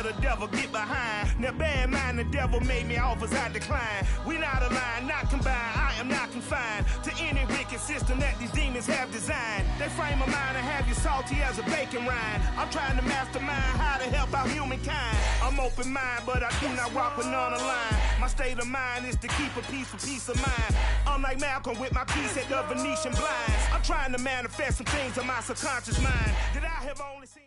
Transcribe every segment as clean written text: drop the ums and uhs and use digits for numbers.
tell the devil get behind. Now bad mind, the devil made me offers I decline. We not aligned, not combined, I am not confined to any wicked system that these demons have designed. They frame a mind and have you salty as a bacon rind. I'm trying to mastermind how to help out humankind. I'm open mind, but I do not walk with none aligned. My state of mind is to keep a peace for peace of mind. Unlike Malcolm with my piece at the Venetian blinds. I'm trying to manifest some things in my subconscious mind that I have only seen.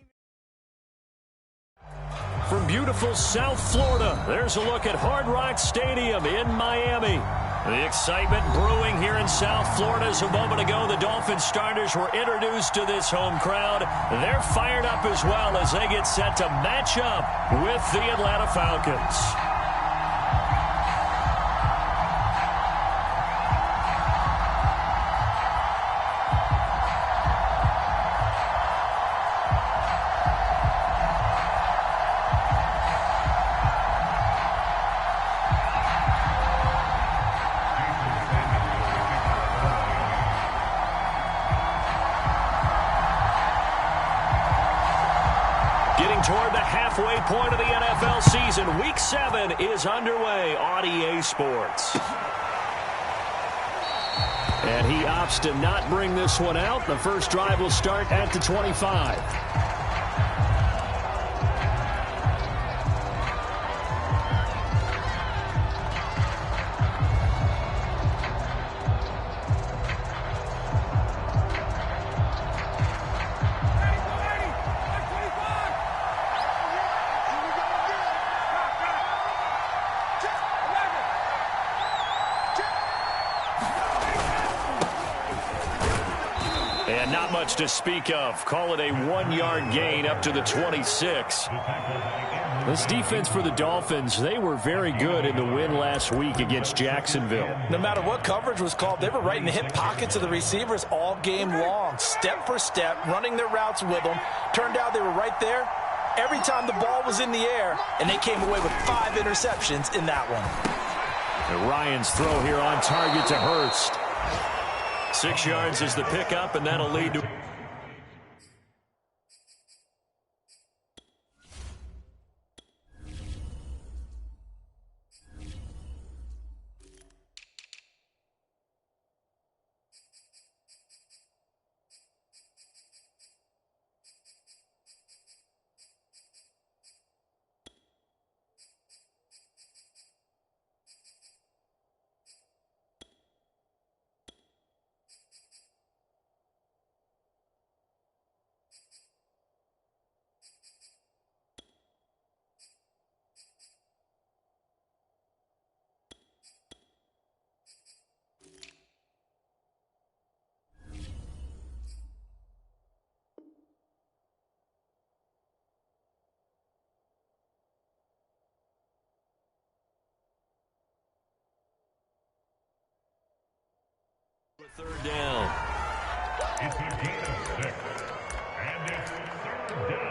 From beautiful South Florida, there's a look at Hard Rock Stadium in Miami. The excitement brewing here in South Florida. As a moment ago, the Dolphins starters were introduced to this home crowd. They're fired up as well as they get set to match up with the Atlanta Falcons. Toward the halfway point of the NFL season, Week 7 is underway on EA Sports. And he opts to not bring this one out. The first drive will start at the 25. Not much to speak of. Call it a 1-yard gain up to the 26. This defense for the Dolphins, they were very good in the win last week against Jacksonville. No matter what coverage was called, they were right in the hip pockets of the receivers all game long, step for step, running their routes with them. Turned out they were right there every time the ball was in the air, and they came away with 5 interceptions in that one. And Ryan's throw here on target to Hurst. 6 yards is the pickup, and that'll lead to... Third down. It's a gain of 6, and it's third down.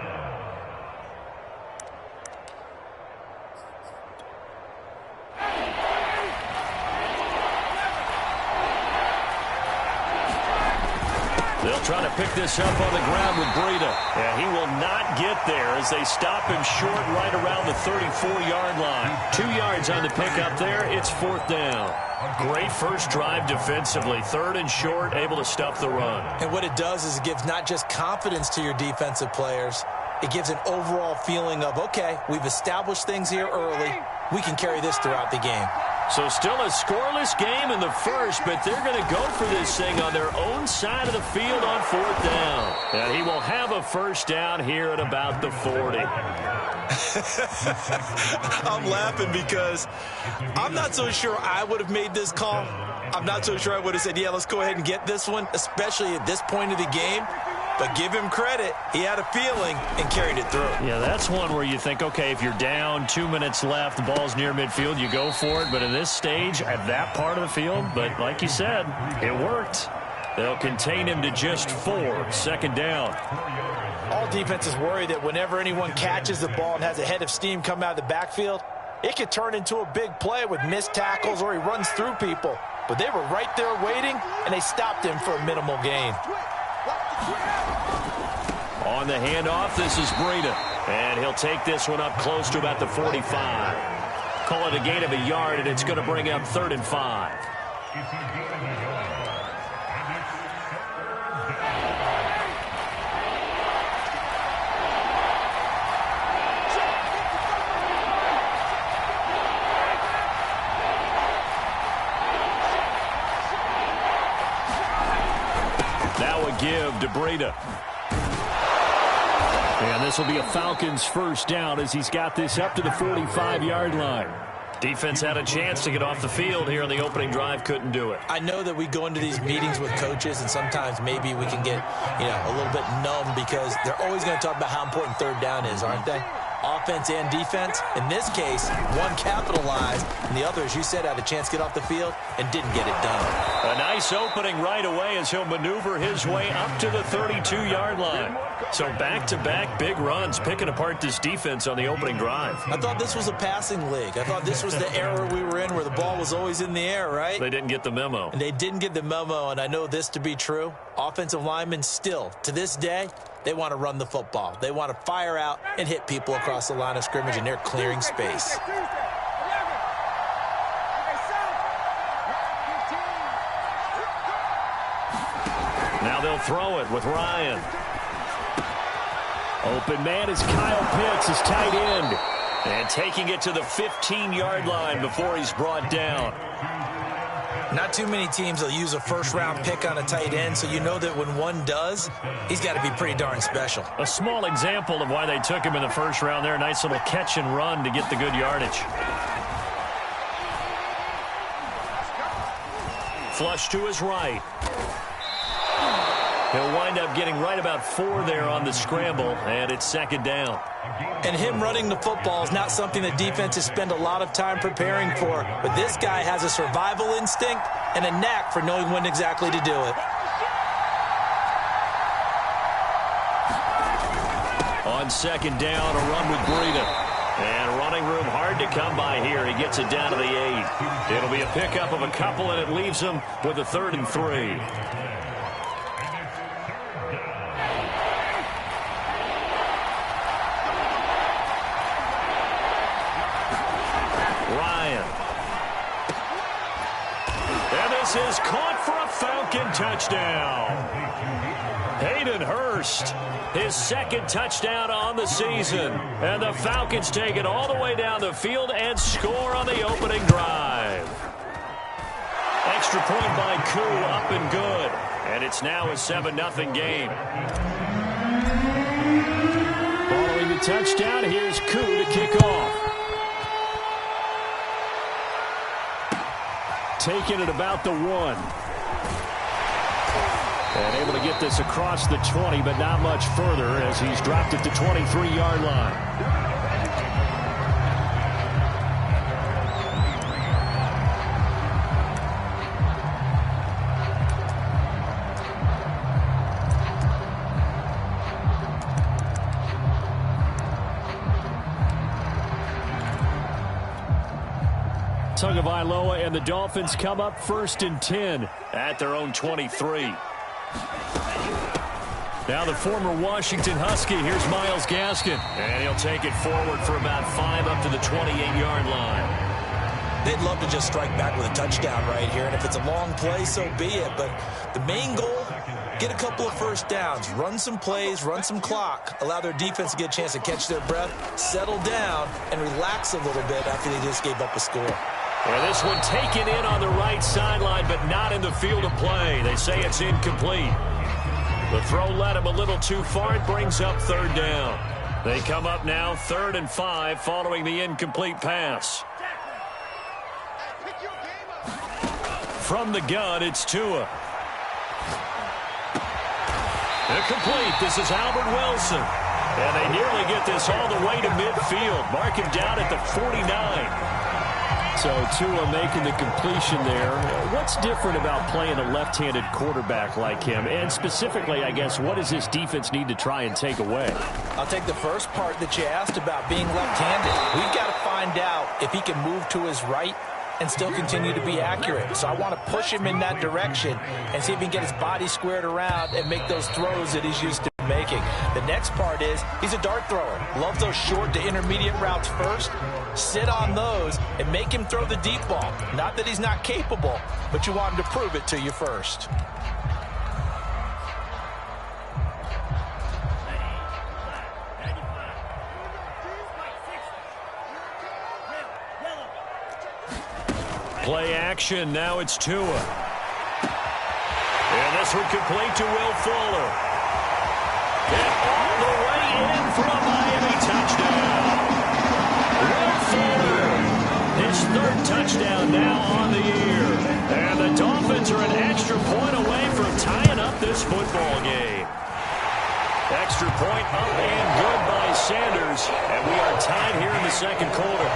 They'll try to pick this up on the ground with Breida. Yeah, he will not get there as they stop him short right around the 34-yard line. 2 yards on the pickup there. It's 4th down. Great first drive defensively. 3rd and short, able to stop the run. And what it does is it gives not just confidence to your defensive players, it gives an overall feeling of, okay, we've established things here early. We can carry this throughout the game. So still a scoreless game in the first, but they're going to go for this thing on their own side of the field on 4th down. And he will have a first down here at about the 40. I'm laughing because I'm not so sure I would have made this call. I'm not so sure I would have said, yeah, let's go ahead and get this one, especially at this point of the game. But give him credit. He had a feeling and carried it through. Yeah, that's one where you think, okay, if you're down, 2 minutes left, the ball's near midfield, you go for it. But in this stage, at that part of the field, but like you said, it worked. They'll contain him to just 4, 2nd down. All defenses worry that whenever anyone catches the ball and has a head of steam come out of the backfield, it could turn into a big play with missed tackles or he runs through people. But they were right there waiting, and they stopped him for a minimal gain. On the handoff, this is Breida. And he'll take this one up close to about the 45. Call it a gain of a yard, and it's going to bring up 3rd and 5. Now a give to Breida. And this will be a Falcons first down as he's got this up to the 45-yard line. Defense had a chance to get off the field here on the opening drive, couldn't do it. I know that we go into these meetings with coaches, and sometimes maybe we can get, a little bit numb because they're always going to talk about how important 3rd down is, aren't they? Offense and defense. In this case, one capitalized, and the other, as you said, had a chance to get off the field and didn't get it done. A nice opening right away as he'll maneuver his way up to the 32-yard line. So back-to-back big runs, picking apart this defense on the opening drive. I thought this was a passing league. I thought this was the era we were in where the ball was always in the air, right? They didn't get the memo. And they didn't get the memo, and I know this to be true. Offensive linemen still, to this day, they want to run the football. They want to fire out and hit people across the line of scrimmage, and they're clearing space. Now they'll throw it with Ryan. Open man is Kyle Pitts, his tight end. And taking it to the 15-yard line before he's brought down. Not too many teams will use a first-round pick on a tight end, so you know that when one does, he's got to be pretty darn special. A small example of why they took him in the first round there. Nice little catch and run to get the good yardage. Flush to his right. He'll wind up getting right about 4 there on the scramble, and it's 2nd down. And him running the football is not something that defenses spend a lot of time preparing for, but this guy has a survival instinct and a knack for knowing when exactly to do it. On 2nd down, a run with Breida. And running room hard to come by here. He gets it down to the 8. It'll be a pickup of a couple, and it leaves him with a 3rd and 3. Is caught for a Falcon touchdown. Hayden Hurst, his 2nd touchdown on the season. And the Falcons take it all the way down the field and score on the opening drive. Extra point by Koo, up and good. And it's now a 7-0 game. Following the touchdown, here's Koo to kick off. Taking it about the 1. And able to get this across the 20, but not much further as he's dropped it to 23-yard line. Tagovailoa and the Dolphins come up 1st and 10 at their own 23. Now the former Washington Husky, here's Myles Gaskin. And he'll take it forward for about 5 up to the 28-yard line. They'd love to just strike back with a touchdown right here, and if it's a long play, so be it. But the main goal, get a couple of first downs, run some plays, run some clock, allow their defense to get a chance to catch their breath, settle down, and relax a little bit after they just gave up a score. And this one taken in on the right sideline, but not in the field of play. They say it's incomplete. The throw led him a little too far. It brings up 3rd down. They come up now 3rd and 5 following the incomplete pass. From the gun, it's Tua. Incomplete. This is Albert Wilson. And they nearly get this all the way to midfield. Mark him down at the 49. So Tua making the completion there. What's different about playing a left-handed quarterback like him? And specifically, I guess, what does this defense need to try and take away? I'll take the first part that you asked about being left-handed. We've got to find out if he can move to his right and still continue to be accurate. So I want to push him in that direction and see if he can get his body squared around and make those throws that he's used to. making. The next part is he's a dart thrower. Loves those short to intermediate routes first. Sit on those and make him throw the deep ball. Not that he's not capable, but you want him to prove it to you first. Play action, now it's Tua. And this one complete to Will Fuller. And all the way in for a Miami touchdown. Will Fuller, his third touchdown now on the year. And the Dolphins are an extra point away from tying up this football game. Extra point up and good by Sanders. And we are tied here in the second quarter.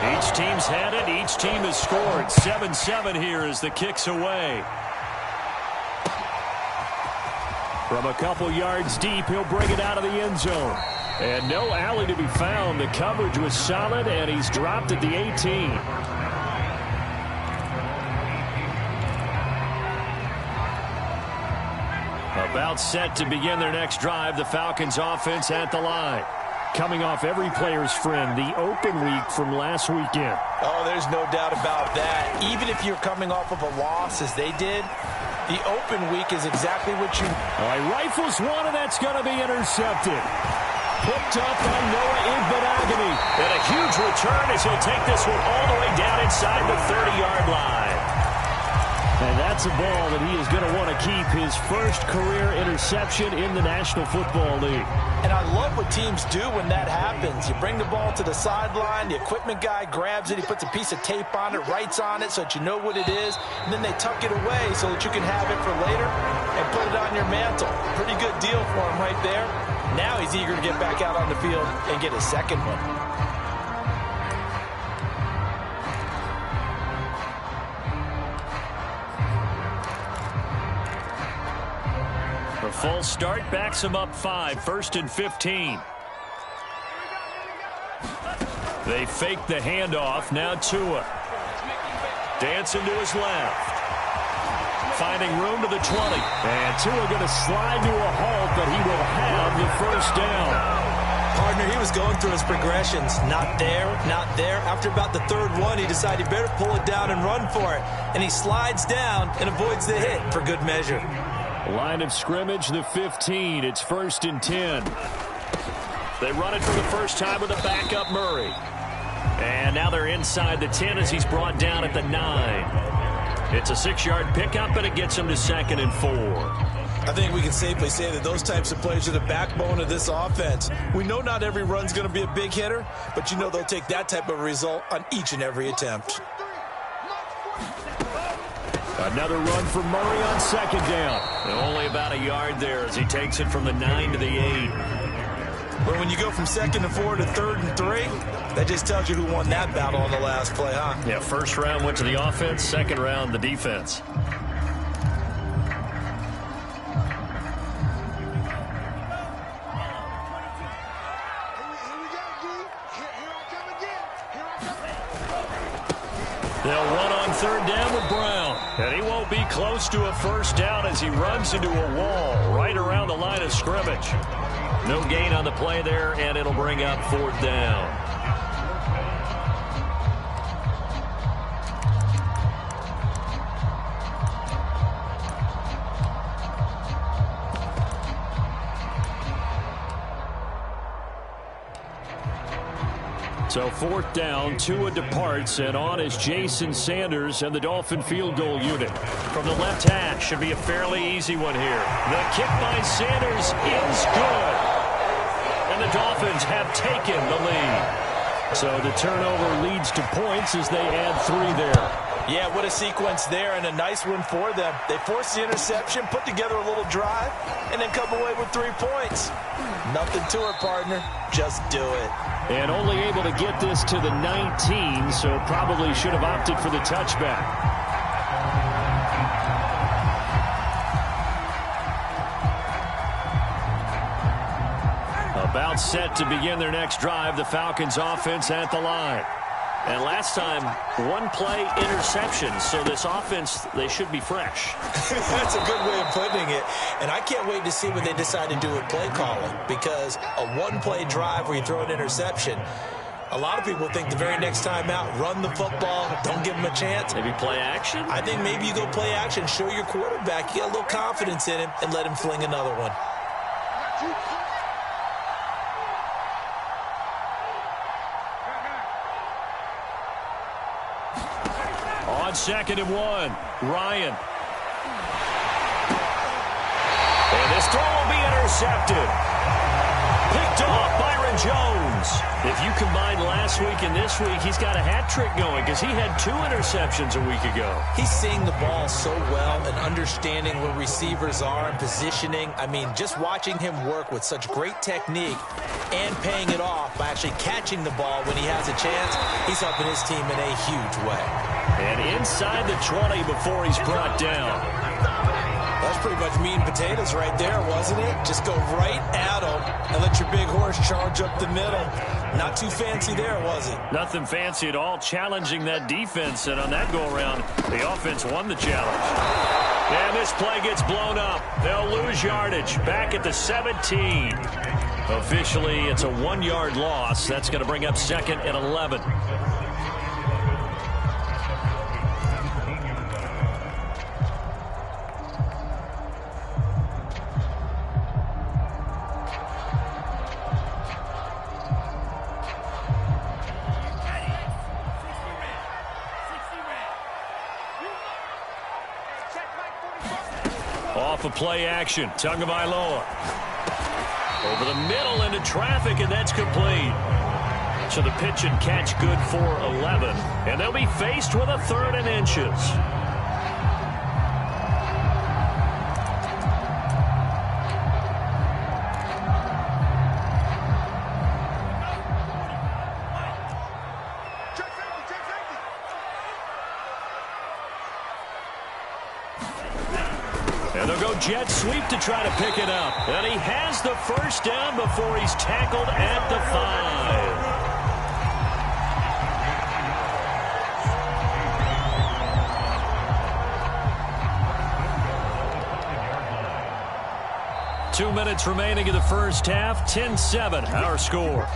Each team's had it. Each team has scored. 7-7 here as the kick's away. From a couple yards deep, he'll bring it out of the end zone. And no alley to be found. The coverage was solid, and he's dropped at the 18. About set to begin their next drive. The Falcons offense at the line. Coming off every player's friend, the open week from last weekend. Oh, there's no doubt about that. Even if you're coming off of a loss, as they did, the open week is exactly what you... All right, rifles one, and that's going to be intercepted. Picked up by Noah Igbenogany. And a huge return as he'll take this one all the way down inside the 30-yard line. And that's a ball that he is going to want to keep, his first career interception in the National Football League. And I love what teams do when that happens. You bring the ball to the sideline, the equipment guy grabs it, he puts a piece of tape on it, writes on it so that you know what it is, and then they tuck it away so that you can have it for later and put it on your mantle. Pretty good deal for him right there. Now he's eager to get back out on the field and get his second one. The full start backs him up 5, 1st and 15. They fake the handoff. Now Tua. Dancing to his left. Finding room to the 20. And Tua going to slide to a halt, but he will have the first down. Partner, he was going through his progressions. Not there, not there. After about the third one, he decided he better pull it down and run for it. And he slides down and avoids the hit for good measure. Line of scrimmage, the 15. It's 1st and 10. They run it for the first time with a backup Murray. And now they're inside the 10 as he's brought down at the 9. It's a 6-yard pickup, and it gets him to 2nd and 4. I think we can safely say that those types of plays are the backbone of this offense. We know not every run's going to be a big hitter, but you know they'll take that type of result on each and every attempt. Another run for Murray on 2nd down. And only about a yard there as he takes it from the 9 to the 8. But when you go from 2nd and 4 to 3rd and 3, that just tells you who won that battle on the last play, huh? Yeah, first round went to the offense, second round the defense. They'll run on 3rd down with Brown. And he won't be close to a first down as he runs into a wall right around the line of scrimmage. No gain on the play there, and it'll bring up 4th down. So 4th down, Tua departs, and on is Jason Sanders and the Dolphin field goal unit. From the left hash, should be a fairly easy one here. The kick by Sanders is good. And the Dolphins have taken the lead. So the turnover leads to points as they add 3 there. Yeah, what a sequence there, and a nice one for them. They force the interception, put together a little drive, and then come away with 3 points. Nothing to it, partner. Just do it. And only able to get this to the 19, so probably should have opted for the touchback. About set to begin their next drive, the Falcons offense at the line. And last time, one-play interception. So this offense, they should be fresh. That's a good way of putting it. And I can't wait to see what they decide to do with play calling, because a one-play drive where you throw an interception, a lot of people think the very next time out, run the football, don't give them a chance. Maybe play action? I think maybe you go play action, show your quarterback, get a little confidence in him, and let him fling another one. On 2nd and 1, Ryan. And this throw will be intercepted. Picked off Byron Jones. If you combine last week and this week, he's got a hat trick going because he had 2 interceptions a week ago. He's seeing the ball so well and understanding where receivers are and positioning. I mean, just watching him work with such great technique and paying it off by actually catching the ball when he has a chance, he's helping his team in a huge way. And inside the 20 before he's brought down. That's pretty much meat and potatoes right there, wasn't it? Just go right at him and let your big horse charge up the middle. Not too fancy there, was it? Nothing fancy at all, challenging that defense. And on that go-around, the offense won the challenge. And this play gets blown up. They'll lose yardage back at the 17. Officially, it's a 1-yard loss. That's going to bring up 2nd and 11. Off of play action, Tagovailoa. Over the middle into traffic, and that's complete. So the pitch and catch good for 11. And they'll be faced with a 3rd and inches. And they'll go jet sweep to try to pick it up. And he has the first down before he's tackled at the 5. 2 minutes remaining in the first half. 10-7, our score.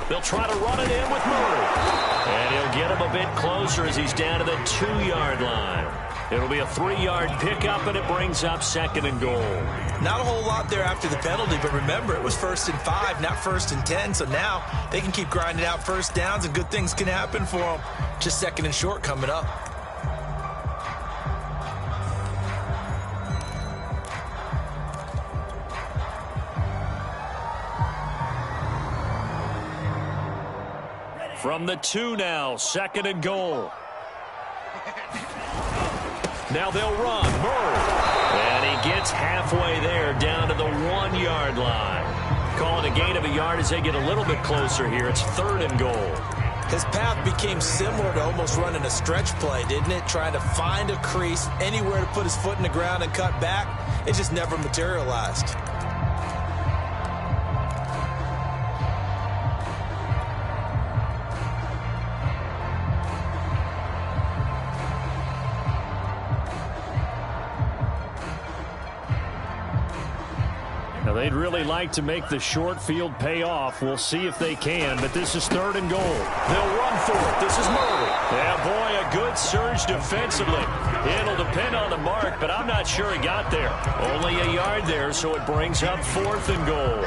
They'll try to run it in with Murray. And he'll get him a bit closer as he's down to the 2-yard line. It'll be a 3-yard pickup, and it brings up 2nd and goal. Not a whole lot there after the penalty, but remember, it was 1st and 5, not 1st and 10. So now they can keep grinding out first downs, and good things can happen for them. Just 2nd and short coming up. From the 2 now, 2nd and goal. Now they'll run. Murray. And he gets halfway there down to the 1-yard line. Calling a gain of a yard as they get a little bit closer here. It's 3rd and goal. His path became similar to almost running a stretch play, didn't it? Trying to find a crease, anywhere to put his foot in the ground and cut back. It just never materialized. Now, they'd really like to make the short field pay off. We'll see if they can, but this is 3rd and goal. They'll run for it. This is Murray. Yeah, boy, a good surge defensively. It'll depend on the mark, but I'm not sure he got there. Only a yard there, so it brings up 4th and goal.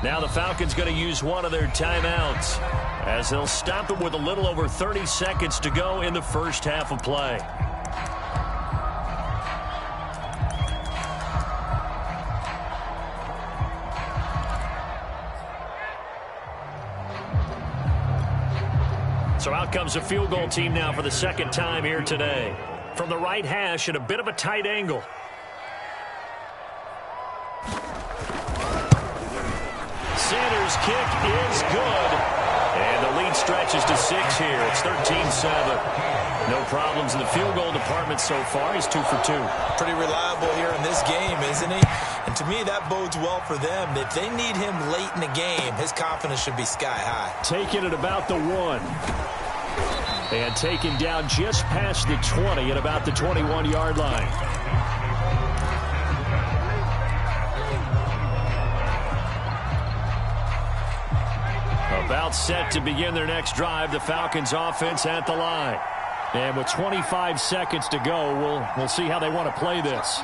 Now the Falcons going to use one of their timeouts as they'll stop it with a little over 30 seconds to go in the first half of play. So out comes a field goal team now for the 2nd time here today. from the right hash at a bit of a tight angle. Sanders' kick is good. And the lead stretches to 6 here. It's 13-7. No problems in the field goal department so far. He's 2 for 2. Pretty reliable here in this game, isn't he? And to me, that bodes well for them. If they need him late in the game, his confidence should be sky high. Taking it about the 1. And taken down just past the 20 at about the 21-yard line. About set to begin their next drive, the Falcons offense at the line. And with 25 seconds to go, we'll see how they want to play this.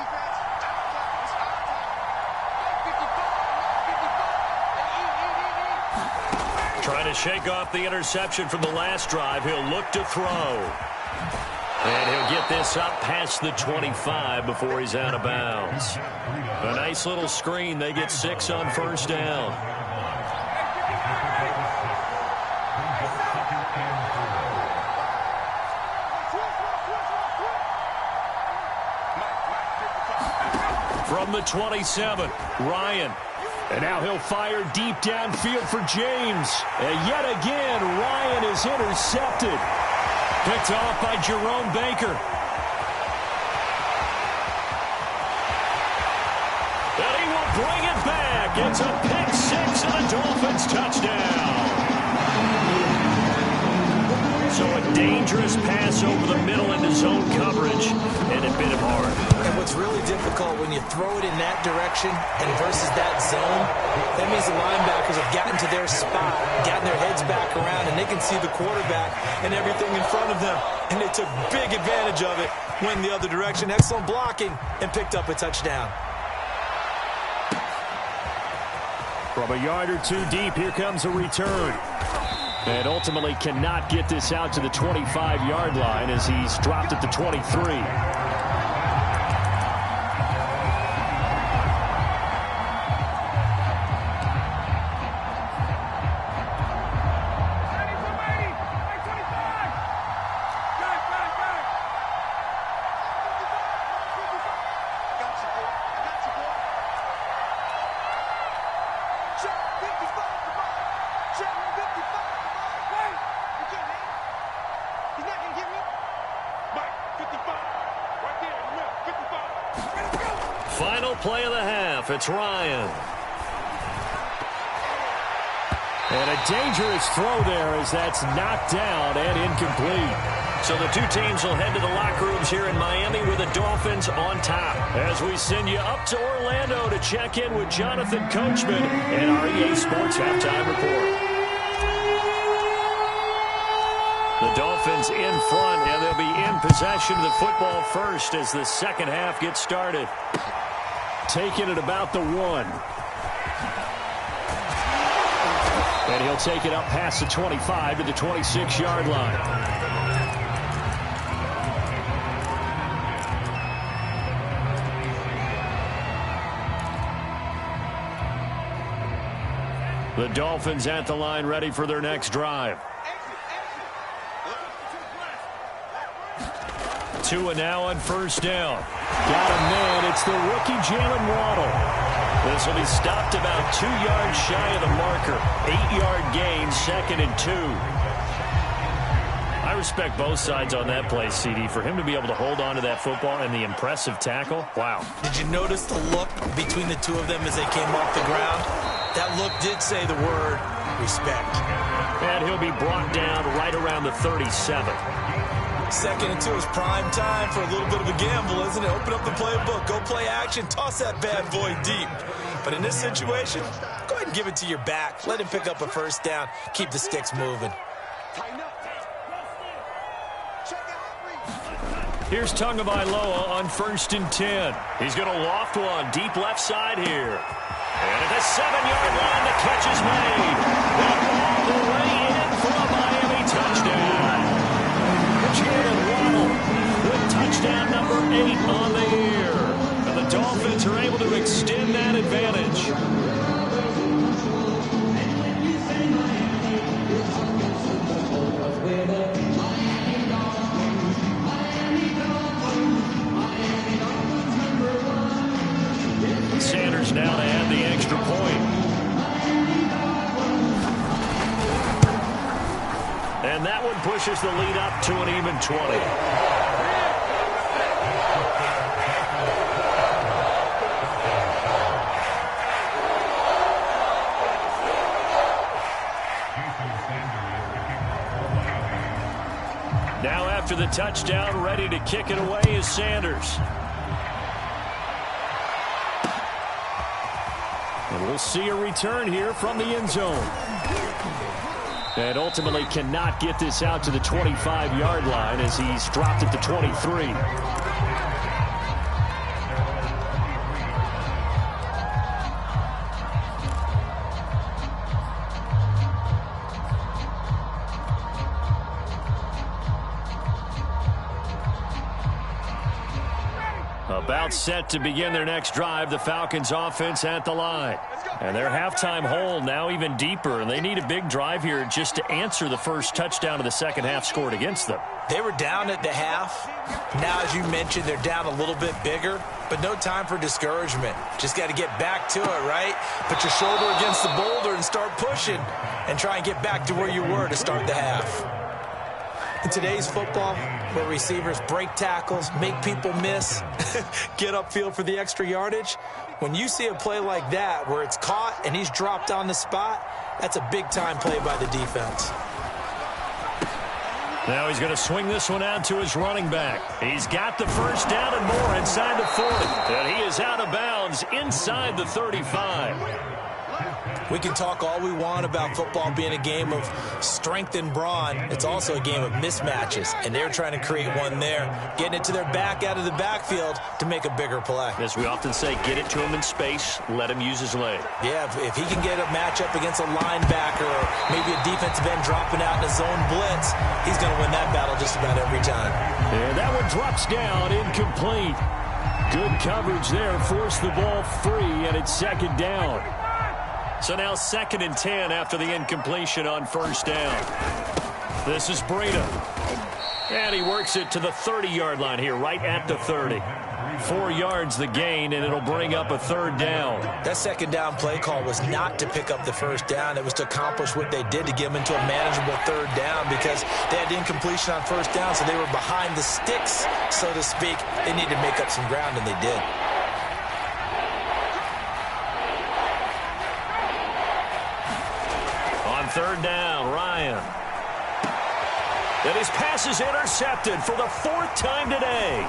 Trying to shake off the interception from the last drive. He'll look to throw. And he'll get this up past the 25 before he's out of bounds. A nice little screen. They get 6 on first down. From the 27, Ryan. And now he'll fire deep downfield for James. And yet again, Ryan is intercepted. Picked off by Jerome Baker. And he will bring it back. It's a pick 6 and a Dolphins touchdown. So a dangerous pass over the middle into zone coverage, and it bit him hard. And what's really difficult when you throw it in that direction and versus that zone, that means the linebackers have gotten to their spot, gotten their heads back around, and they can see the quarterback and everything in front of them. And they took big advantage of it, went the other direction, excellent blocking, and picked up a touchdown. From a yard or 2 deep, here comes a return. And ultimately cannot get this out to the 25-yard line as he's dropped at the 23. Final play of the half. It's Ryan. And a dangerous throw there as that's knocked down and incomplete. So the 2 teams will head to the locker rooms here in Miami with the Dolphins on top. As we send you up to Orlando to check in with Jonathan Coachman and our EA Sports Halftime Report. The Dolphins in front, and they'll be in possession of the football first as the second half gets started. Taking it about the 1. And he'll take it up past the 25 to the 26-yard line. The Dolphins at the line ready for their next drive. 2 and now on first down. Got a man. It's the rookie Jalen Waddle. This will be stopped about 2 yards shy of the marker. 8-yard gain, 2nd and 2. I respect both sides on that play, CD. For him to be able to hold on to that football and the impressive tackle, wow. Did you notice the look between the 2 of them as they came off the ground? That look did say the word respect. And he'll be brought down right around the 37. 2nd and 2 is prime time for a little bit of a gamble, isn't it? Open up the playbook, go play action, toss that bad boy deep. But in this situation, go ahead and give it to your back. Let him pick up a first down. Keep the sticks moving. Here's Tagovailoa on 1st and 10. He's going to loft one deep left side here. And at the 7-yard line, the catch is made. All the way in for a Miami touchdown. Jalen Waddle with touchdown number 8 on the year. And the Dolphins are able to extend that advantage. pushes the lead up to an even 20. Now after the touchdown, ready to kick it away is Sanders. And we'll see a return here from the end zone. And ultimately cannot get this out to the 25-yard line as he's dropped at the 23. About set to begin their next drive, the Falcons offense at the line. And their halftime hole now even deeper, and they need a big drive here just to answer the first touchdown of the second half scored against them. They were down at the half. Now, as you mentioned, they're down a little bit bigger, but no time for discouragement. Just got to get back to it, right? Put your shoulder against the boulder and start pushing and try and get back to where you were to start the half. In today's football, where receivers break tackles, make people miss, get upfield for the extra yardage, when you see a play like that where it's caught and he's dropped on the spot, that's a big-time play by the defense. Now he's going to swing this one out to his running back. He's got the first down and more inside the 40. And he is out of bounds inside the 35. We can talk all we want about football being a game of strength and brawn. It's also a game of mismatches, and they're trying to create one there, getting it to their back out of the backfield to make a bigger play. As we often say, get it to him in space, let him use his leg. Yeah, if he can get a matchup against a linebacker or maybe a defensive end dropping out in a zone blitz, he's going to win that battle just about every time. And that one drops down, incomplete. Good coverage there, forced the ball free, and it's second down. So now 2nd and 10 after the incompletion on first down. This is Breida. And he works it to the 30-yard line here, right at the 30. 4 yards the gain, and it'll bring up a 3rd down. That second down play call was not to pick up the first down. It was to accomplish what they did to get them into a manageable 3rd down because they had incompletion on first down, so they were behind the sticks, so to speak. They needed to make up some ground, and they did. On 3rd down, Ryan. And his pass is intercepted for the 4th time today.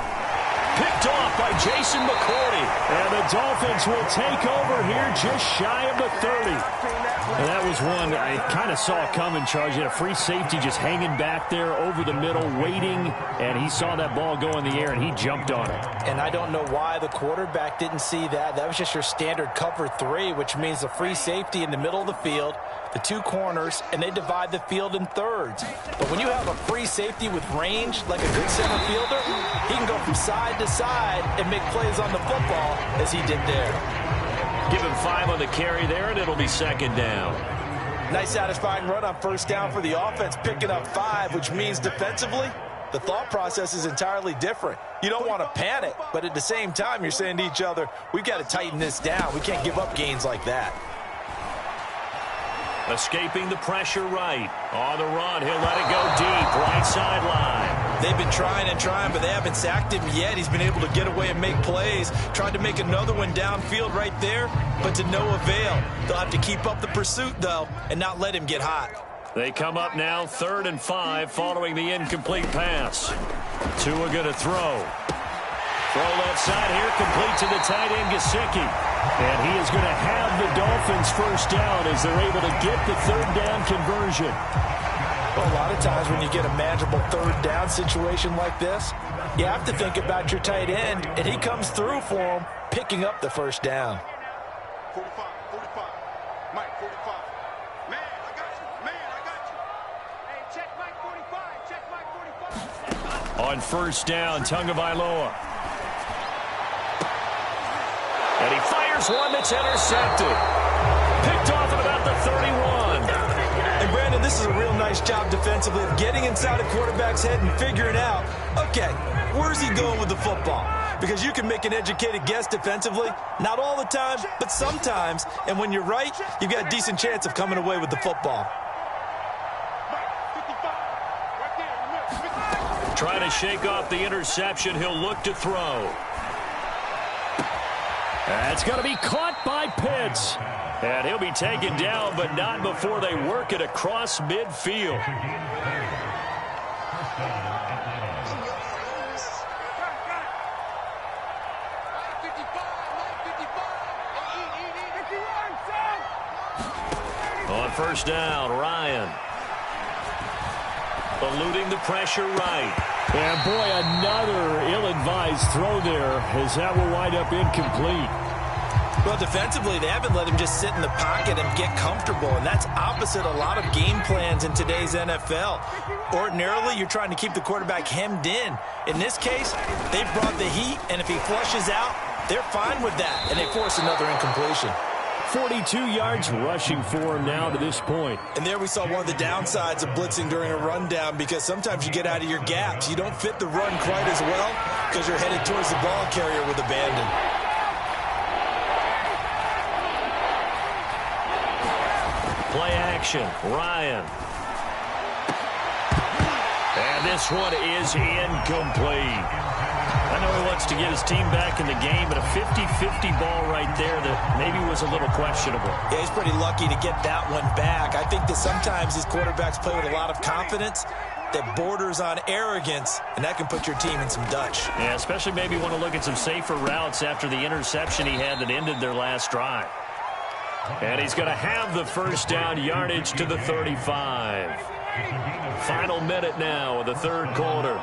Picked off by Jason McCourty. And the Dolphins will take over here just shy of the 30. And that was one I kind of saw coming, Charles. He had a free safety just hanging back there over the middle, waiting. And he saw that ball go in the air, and he jumped on it. And I don't know why the quarterback didn't see that. That was just your standard cover 3, which means the free safety in the middle of the field, the 2 corners, and they divide the field in thirds. But when you have a free safety with range, like a good center fielder, he can go from side to side and make plays on the football as he did there. Give him 5 on the carry there, and it'll be 2nd down. Nice satisfying run on first down for the offense, picking up 5, which means defensively, the thought process is entirely different. You don't want to panic, but at the same time, you're saying to each other, we've got to tighten this down. We can't give up gains like that. Escaping the pressure right. On the run, he'll let it go deep, right sideline. They've been trying and trying, but they haven't sacked him yet. He's been able to get away and make plays. Tried to make another one downfield right there, but to no avail. They'll have to keep up the pursuit, though, and not let him get hot. They come up now 3rd and 5 following the incomplete pass. Tua going to throw. Throw left side here, complete to the tight end, Gesicki. And he is going to have the Dolphins first down as they're able to get the 3rd down conversion. Well, a lot of times when you get a manageable 3rd down situation like this, you have to think about your tight end, and he comes through for him, picking up the first down. 45, Mike, 45. Man, I got you. Man, I got you. Hey, check Mike 45. Check Mike 45. On first down, Tagovailoa. And he fires one that's intercepted. Picked off at about the 31. And Brandon, this is a real nice job defensively of getting inside a quarterback's head and figuring out, okay, where's he going with the football? Because you can make an educated guess defensively, not all the time, but sometimes. And when you're right, you've got a decent chance of coming away with the football. Mike, 55. Right there. Trying to shake off the interception. He'll look to throw. That's going to be caught by Pitts. And he'll be taken down, but not before they work it across midfield. On first down, Ryan. Eluding the pressure right. And boy, another ill-advised throw there, as that will wind up incomplete. Well, defensively, they haven't let him just sit in the pocket and get comfortable, and that's opposite a lot of game plans in today's NFL. Ordinarily, you're trying to keep the quarterback hemmed in. In this case, they brought the heat, and if he flushes out, they're fine with that, and they force another incompletion. 42 yards rushing for him now to this point. And there we saw one of the downsides of blitzing during a rundown, because sometimes you get out of your gaps. You don't fit the run quite as well because you're headed towards the ball carrier with abandon. Play action, Ryan. And this one is incomplete. I know he wants to get his team back in the game, but a 50-50 ball right there that maybe was a little questionable. Yeah, he's pretty lucky to get that one back. I think that sometimes these quarterbacks play with a lot of confidence that borders on arrogance, and that can put your team in some Dutch. Yeah, especially maybe want to look at some safer routes after the interception he had that ended their last drive. And he's going to have the first down, yardage to the 35. Final minute now of the third quarter.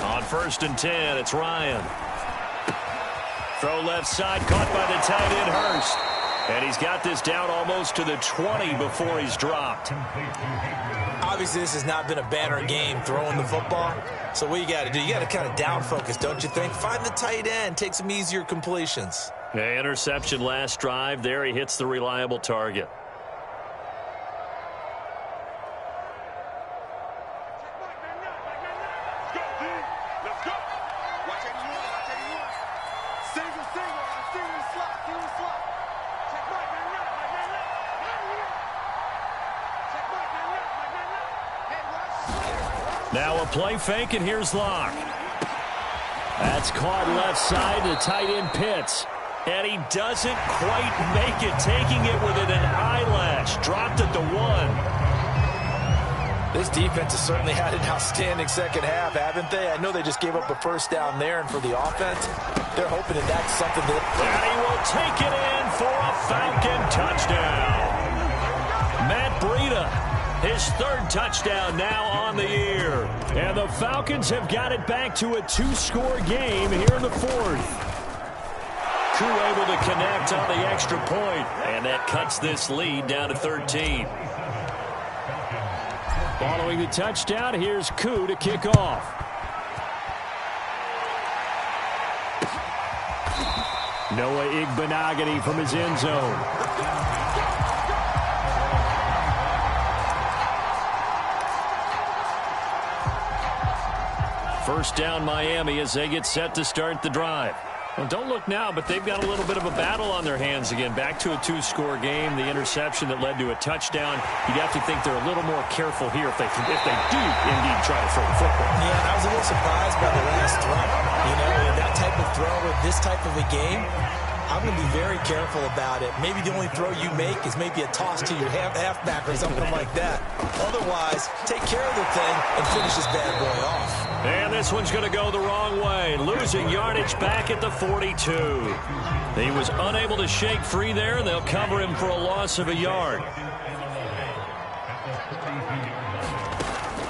On first and 10, it's Ryan. Throw left side, caught by the tight end, Hurst. And he's got this down almost to the 20 before he's dropped. Obviously, this has not been a banner game throwing the football. So what you got to do, you got to kind of down focus, don't you think? Find the tight end, take some easier completions. Yeah, interception last drive. There he hits the reliable target. Now a play fake, and here's Locke. That's caught left side to tight end Pitts. And he doesn't quite make it, taking it within an eyelash. Dropped at the 1. This defense has certainly had an outstanding second half, haven't they? I know they just gave up a first down there, and for the offense, they're hoping that that's something that... And he will take it in for a Falcon touchdown. Matt Breida, his third touchdown now on the year. And the Falcons have got it back to a 2-score game here in the fourth. Koo able to connect on the extra point, and that cuts this lead down to 13. Following the touchdown, here's Koo to kick off. Noah Igbenogany from his end zone. First down Miami as they get set to start the drive. Well, don't look now, but they've got a little bit of a battle on their hands again. Back to a 2-score game. The interception that led to a touchdown. You'd have to think they're a little more careful here if they do indeed try to throw the football. Yeah, and I was a little surprised by the last throw. You know, in that type of throw with this type of a game, I'm going to be very careful about it. Maybe the only throw you make is maybe a toss to your halfback or something like that. Otherwise, take care of the thing and finish this bad boy off. And this one's going to go the wrong way. Losing yardage back at the 42. He was unable to shake free there, and they'll cover him for a loss of a yard.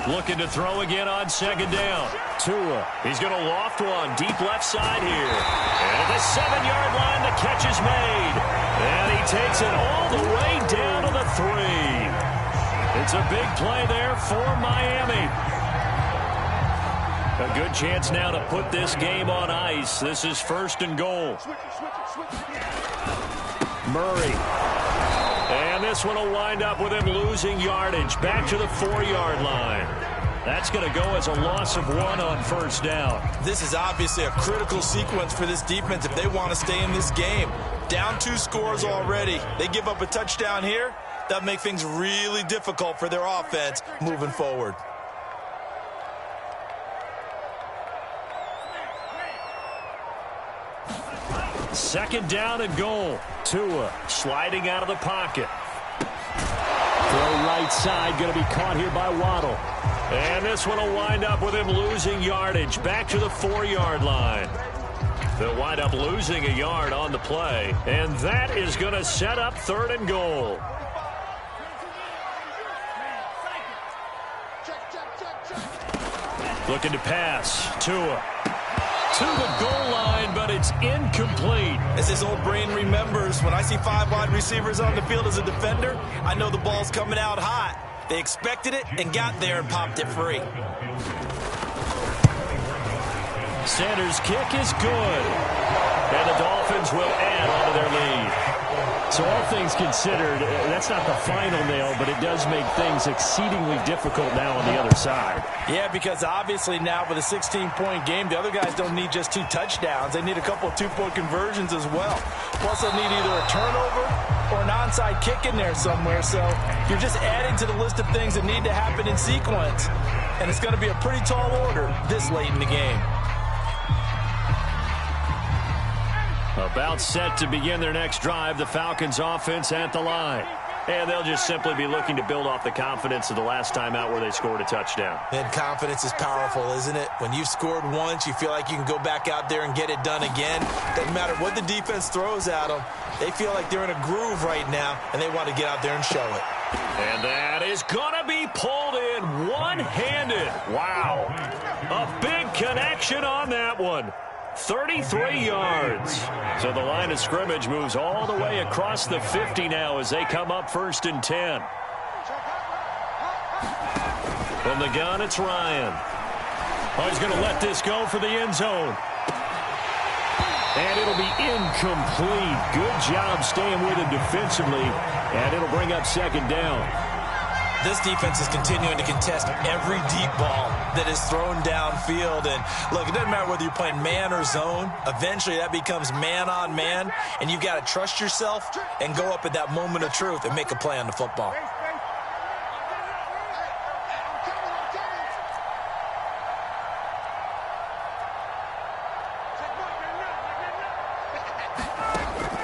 Looking to throw again on second down. Tua. He's going to loft one deep left side here. And at the 7-yard line, the catch is made. And he takes it all the way down to the 3. It's a big play there for Miami. A good chance now to put this game on ice. This is first and goal. Murray. And this one will wind up with him losing yardage back to the 4-yard line. That's going to go as a loss of 1 on first down. This is obviously a critical sequence for this defense if they want to stay in this game. Down 2 scores already. They give up a touchdown here. That'll make things really difficult for their offense moving forward. Second down and goal. Tua sliding out of the pocket. Throw right side, going to be caught here by Waddle. And this one will wind up with him losing yardage back to the 4-yard line. They'll wind up losing a yard on the play, and that is going to set up 3rd and goal. Looking to pass. Tua to the goal line, but it's incomplete. As his old brain remembers, when I see 5 wide receivers on the field as a defender, I know the ball's coming out hot. They expected it and got there and popped it free. Sanders' kick is good, and the Dolphins will add on to their lead. So all things considered, that's not the final nail, but it does make things exceedingly difficult now on the other side. Yeah, because obviously now with a 16-point game, the other guys don't need just 2 touchdowns. They need a couple of 2-point conversions as well. Plus, they'll need either a turnover or an onside kick in there somewhere. So you're just adding to the list of things that need to happen in sequence. And it's going to be a pretty tall order this late in the game. About set to begin their next drive, the Falcons offense at the line. And they'll just simply be looking to build off the confidence of the last time out where they scored a touchdown. And confidence is powerful, isn't it? When you've scored once, you feel like you can go back out there and get it done again. Doesn't matter what the defense throws at them. They feel like they're in a groove right now, and they want to get out there and show it. And that is going to be pulled in one-handed. Wow. A big connection on that one. 33 yards. So the line of scrimmage moves all the way across the 50 now as they come up 1st and 10. From the gun, it's Ryan. Oh, he's going to let this go for the end zone. And it'll be incomplete. Good job staying with him defensively. And it'll bring up 2nd down. This defense is continuing to contest every deep ball that is thrown downfield. And look, it doesn't matter whether you're playing man or zone. Eventually, that becomes man on man. And you've got to trust yourself and go up at that moment of truth and make a play on the football.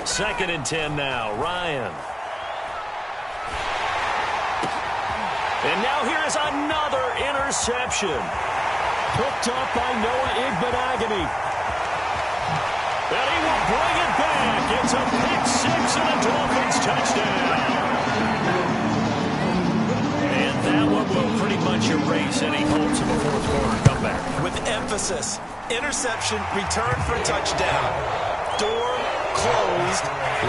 Second and 10 now. Ryan. And now here is another interception. Picked up by Noah Igbenogany. And he will bring it back. It's a pick-6 and a Dolphins touchdown. And that one will pretty much erase any hopes of a 4th-quarter comeback. With emphasis, interception, return for a touchdown. Door closed,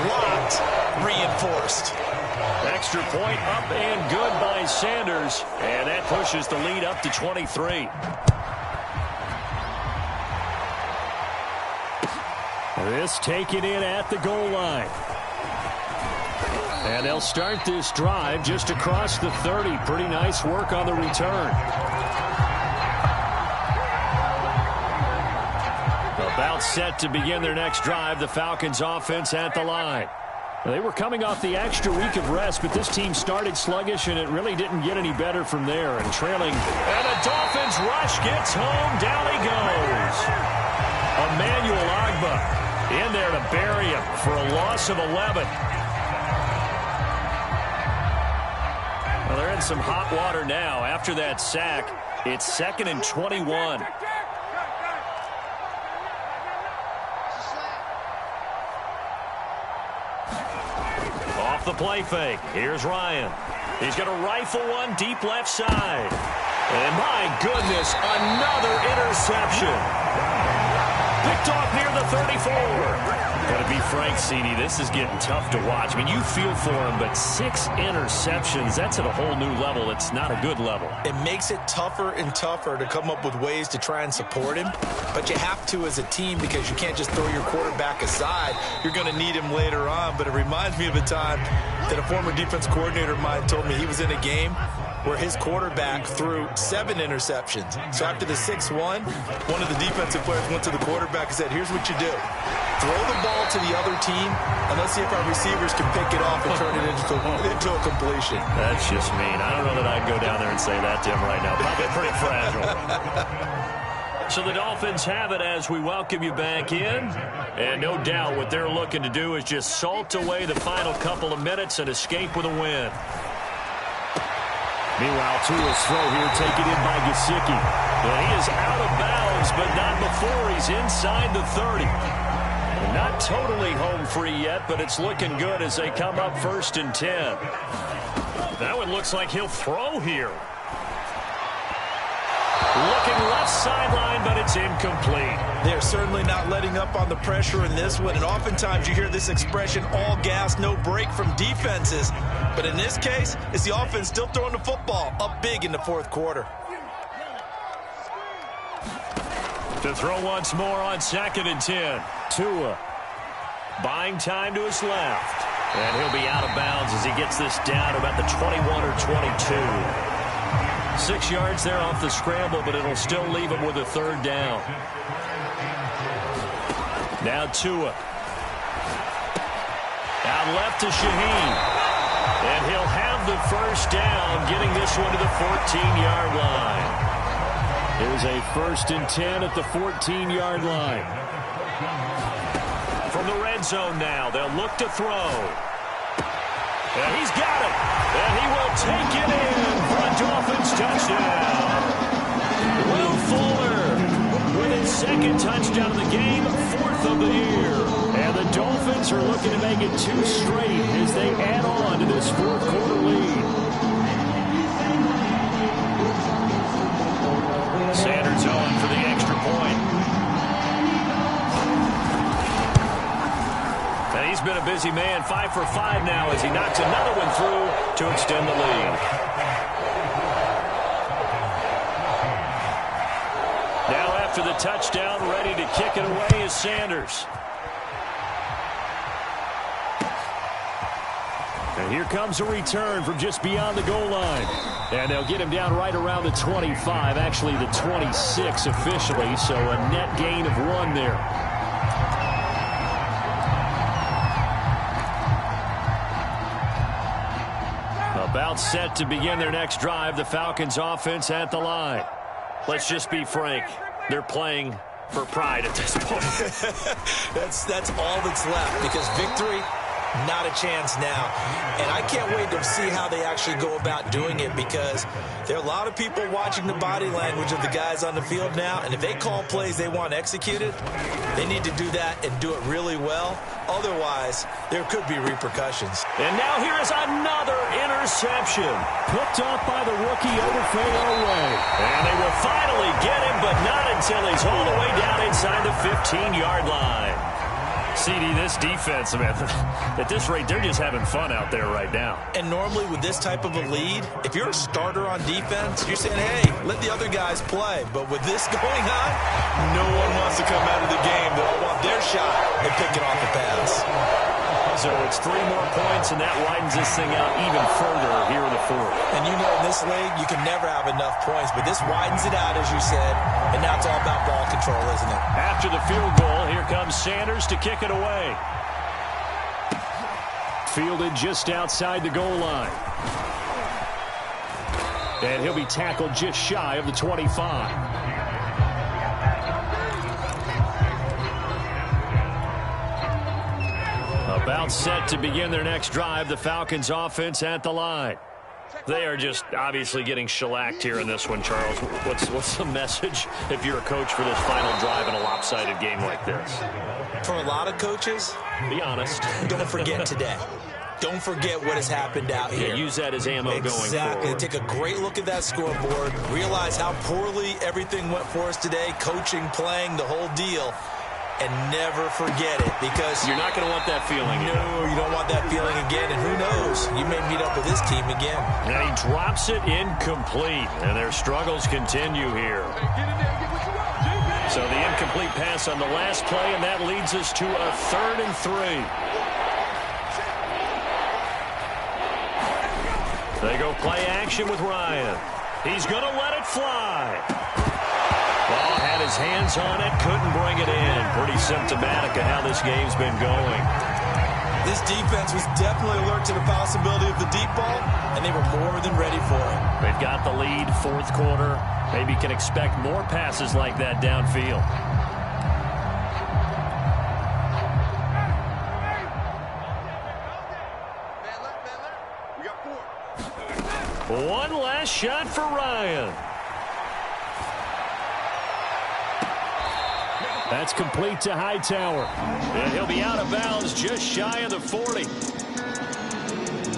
locked, reinforced. Extra point up and good by Sanders. And that pushes the lead up to 23. This taken in at the goal line. And they'll start this drive just across the 30. Pretty nice work on the return. About set to begin their next drive, the Falcons offense at the line. They were coming off the extra week of rest, but this team started sluggish, and it really didn't get any better from there. And trailing. And the Dolphins rush gets home. Down he goes. Emmanuel Ogbah in there to bury him for a loss of 11. Well, they're in some hot water now. After that sack, it's 2nd and 21. The play fake. Here's Ryan. He's going to rifle one deep left side. And my goodness, another interception. Picked off near the 34. Got to be frank, CD, this is getting tough to watch. I mean, you feel for him, but 6 interceptions, that's at a whole new level. It's not a good level. It makes it tougher and tougher to come up with ways to try and support him. But you have to as a team because you can't just throw your quarterback aside. You're going to need him later on. But it reminds me of a time that a former defense coordinator of mine told me he was in a game where his quarterback threw 7 interceptions. So after the 6-1, one of the defensive players went to the quarterback and said, here's what you do. throw the ball to the other team, and let's see if our receivers can pick it off and turn it into a completion. That's just mean. I don't know that I'd go down there and say that to him right now. Probably pretty fragile. So the Dolphins have it as we welcome you back in. And no doubt what they're looking to do is just salt away the final couple of minutes and escape with a win. Meanwhile, Tua's throw here taken in by Gesicki. And he is out of bounds, but not before he's inside the 30. Not totally home free yet, but it's looking good as they come up 1st and 10. That one looks like he'll throw here. Looking left sideline, but it's incomplete. They're certainly not letting up on the pressure in this one, and oftentimes you hear this expression, all gas, no break from defenses. But in this case, it's the offense still throwing the football up big in the 4th quarter. To throw once more on 2nd and 10. Tua buying time to his left. And he'll be out of bounds as he gets this down to about the 21 or 22. 6 yards there off the scramble, but it'll still leave him with a 3rd down. Now Tua. Out left to Shaheen. And he'll have the 1st down, getting this one to the 14-yard line. Here's a 1st and 10 at the 14-yard line. From the red zone now, they'll look to throw. And he's got it. And he will take it in for a Dolphins touchdown. Will Fuller with his 2nd touchdown of the game, 4th of the year. And the Dolphins are looking to make it 2 straight as they add on to this 4th quarter lead. Sanders on for the extra point. And he's been a busy man, 5 for 5 now as he knocks another one through to extend the lead. Now after the touchdown, ready to kick it away is Sanders. And here comes a return from just beyond the goal line. And they'll get him down right around the 25, actually the 26 officially, so a net gain of 1 there. About set to begin their next drive, the Falcons offense at the line. Let's just be frank, they're playing for pride at this point. That's all that's left, because victory, not a chance now. And I can't wait to see how they actually go about doing it, because there are a lot of people watching the body language of the guys on the field now, and if they call plays they want executed, they need to do that and do it really well. Otherwise, there could be repercussions. And now here is another interception. Picked off by the rookie Odafe-Oweh. And they will finally get him, but not until he's all the way down inside the 15-yard line. CD, this defense, man, at this rate, they're just having fun out there right now. And normally with this type of a lead, if you're a starter on defense, you're saying, hey, let the other guys play. But with this going on, no one wants to come out of the game. They all want their shot at picking off the pass. So it's 3 more points, and that widens this thing out even further here in the 4th. And you know in this league, you can never have enough points. But this widens it out, as you said, and now it's all about ball control, isn't it? After the field goal, here comes Sanders to kick it away. Fielded just outside the goal line. And he'll be tackled just shy of the 25. About set to begin their next drive, the Falcons offense at the line. They are just obviously getting shellacked here in this one, Charles. What's the message if you're a coach for this final drive in a lopsided game like this? For a lot of coaches, be honest. Don't forget today. Don't forget what has happened out here. Yeah, use that as ammo going forward. Exactly. Take a great look at that scoreboard. Realize how poorly everything went for us today. Coaching, playing, the whole deal. And never forget it, because you're not going to want that feeling again. No, you don't want that feeling again. And who knows? You may meet up with this team again. And he drops it incomplete. And their struggles continue here. So the incomplete pass on the last play, and that leads us to a 3rd and 3. They go play action with Ryan. He's going to let it fly. Ball had his hands on it, couldn't bring it in. Pretty symptomatic of how this game's been going. This defense was definitely alert to the possibility of the deep ball, and they were more than ready for it. They've got the lead, fourth quarter. Maybe can expect more passes like that downfield. One last shot for Ryan. That's complete to Hightower. And he'll be out of bounds just shy of the 40.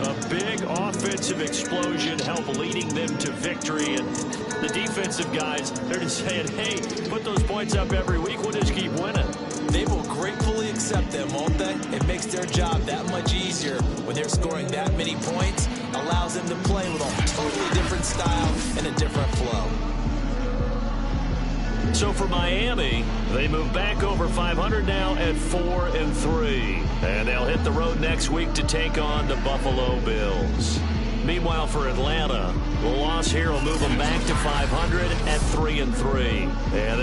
A big offensive explosion helped leading them to victory. And the defensive guys, they're just saying, hey, put those points up every week. We'll just keep winning. They will gratefully accept them, won't they? It makes their job that much easier when they're scoring that many points. Allows them to play with a totally different style and a different flow. So for Miami, they move back over 500 now at 4-3. And they'll hit the road next week to take on the Buffalo Bills. Meanwhile, for Atlanta, the loss here will move them back to 500 at 3-3. And